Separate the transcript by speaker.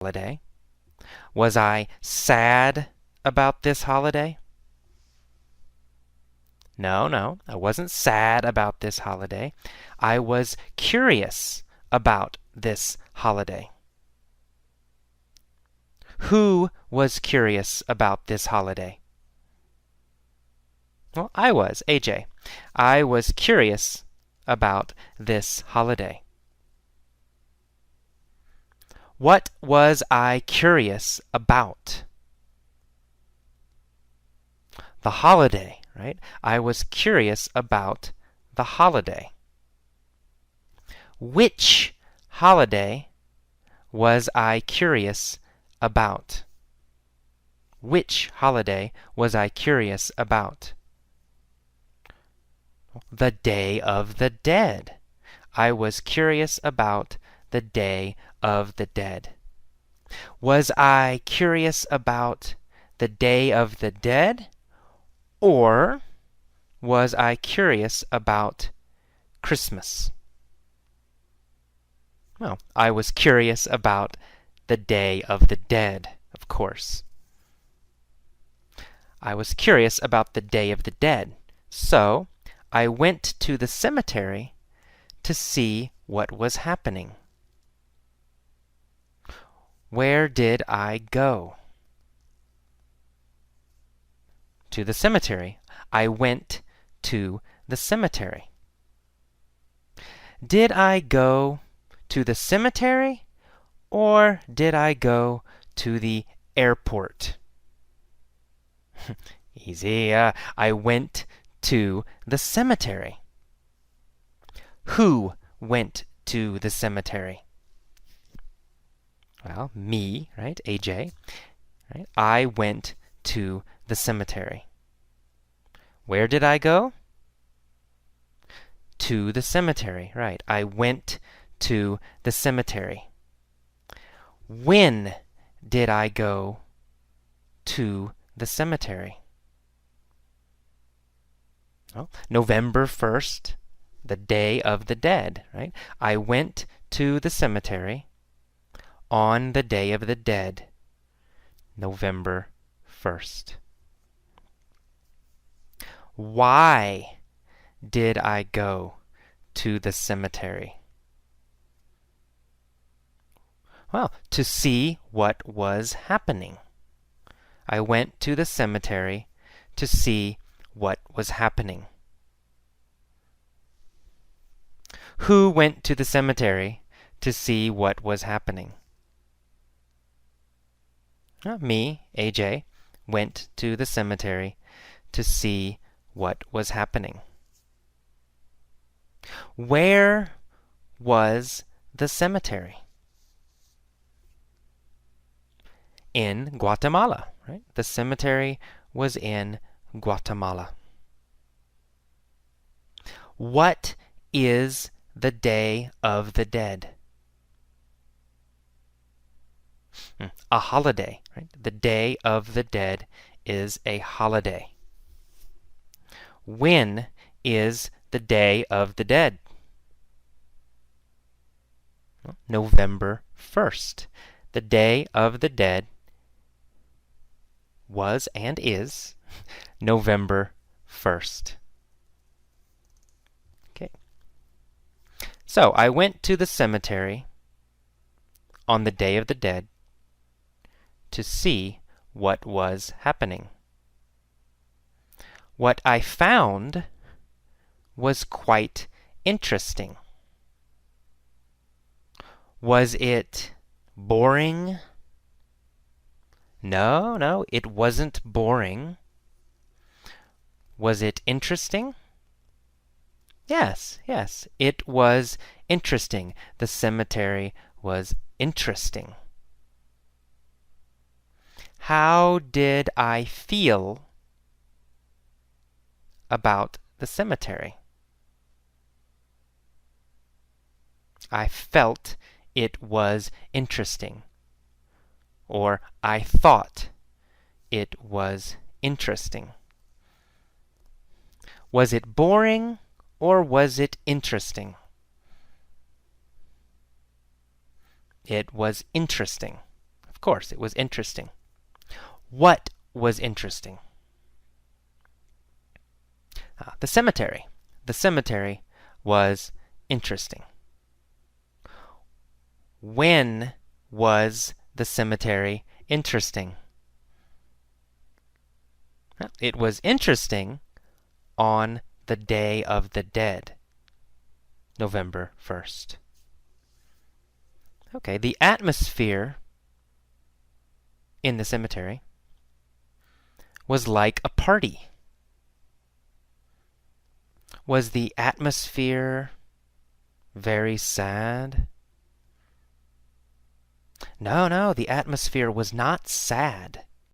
Speaker 1: holiday? Was I sad about this holiday? No, I wasn't sad about this holiday. I was curious about this holiday. Who was curious about this holiday? Well, I was, AJ. I was curious about this holiday. What was I curious about? The holiday, right? I was curious about the holiday. Which holiday was I curious about? Which holiday was I curious about? The Day of the Dead. I was curious about the Day of the Dead. Was I curious about the Day of the Dead? Or was I curious about Christmas? Well, I was curious about the Day of the Dead, of course. I was curious about the Day of the Dead, so I went to the cemetery to see what was happening. Where did I go? To the cemetery. I went to the cemetery. Did I go to the cemetery or did I go to the airport? Easy. I went to the cemetery. Who went to the cemetery? Well, me, right? AJ. Right? I went to the cemetery. Where did I go? To the cemetery, right. I went to the cemetery. When did I go to the cemetery? Well, November 1st, the Day of the Dead, right? I went to the cemetery on the Day of the Dead, November 1st. Why did I go to the cemetery? Well, to see what was happening. I went to the cemetery to see what was happening. Who went to the cemetery to see what was happening? Me, AJ, went to the cemetery to see what was happening. Where was the cemetery? In Guatemala, right? The cemetery was in Guatemala. What is the Day of the Dead? A holiday, right? The Day of the Dead is a holiday. When is the Day of the Dead? November 1st. The Day of the Dead was and is November 1st. Okay. So I went to the cemetery on the Day of the Dead to see what was happening. What I found was quite interesting. Was it boring? No, it wasn't boring. Was it interesting? Yes, it was interesting. The cemetery was interesting. How did I feel about the cemetery? I felt it was interesting. Or I thought it was interesting. Was it boring or was it interesting? It was interesting. Of course, it was interesting. What was interesting? The cemetery. The cemetery was interesting. When was the cemetery interesting? It was interesting on the Day of the Dead, November 1st. Okay, the atmosphere in the cemetery was like a party. Was the atmosphere very sad? No, the atmosphere was not sad.